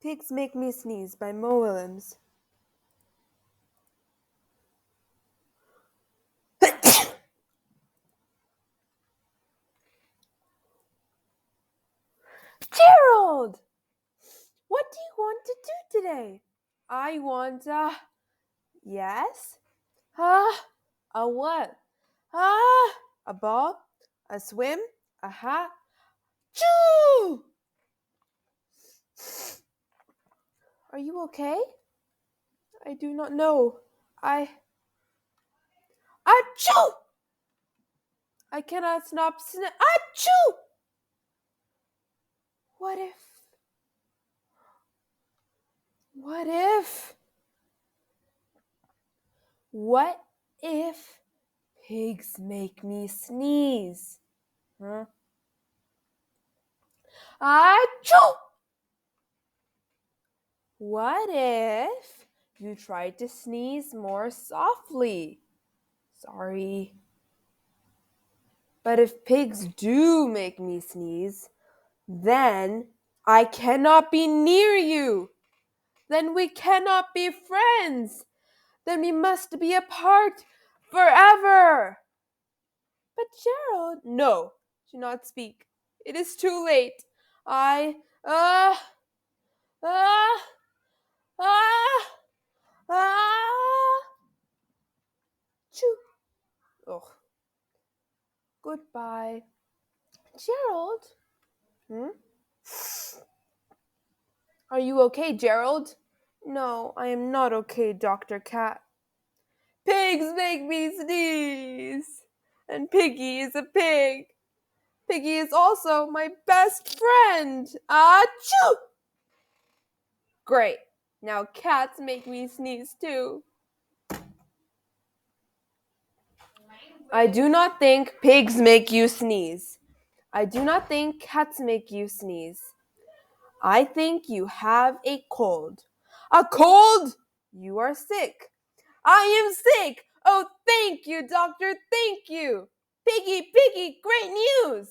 Pigs Make Me Sneeze by Willems. Gerald! What do you want to do today? I want, yes? A what? A ball? A swim? A hat? Choo! Are you okay? I do not know. Achoo! I cannot stop Achoo! What if? What if? What if pigs make me sneeze? Huh? Achoo! What if you tried to sneeze more softly? Sorry. But if pigs do make me sneeze, then I cannot be near you. Then we cannot be friends. Then we must be apart forever. But Gerald, no, do not speak. It is too late. I, ah, ah, ah, ah. Choo. Oh. Goodbye. Gerald? Are you okay, Gerald? No, I am not okay, Dr. Cat. Pigs make me sneeze. And Piggy is a pig. Piggy is also my best friend. Achoo! Great. Now cats make me sneeze too. I do not think pigs make you sneeze. I do not think cats make you sneeze. I think you have a cold. A cold? You are sick. I am sick. Oh, thank you, doctor. Thank you. Piggy, Piggy, great news.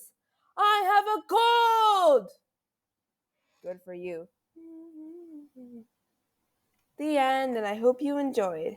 I have a cold. Good for you. The end, and I hope you enjoyed.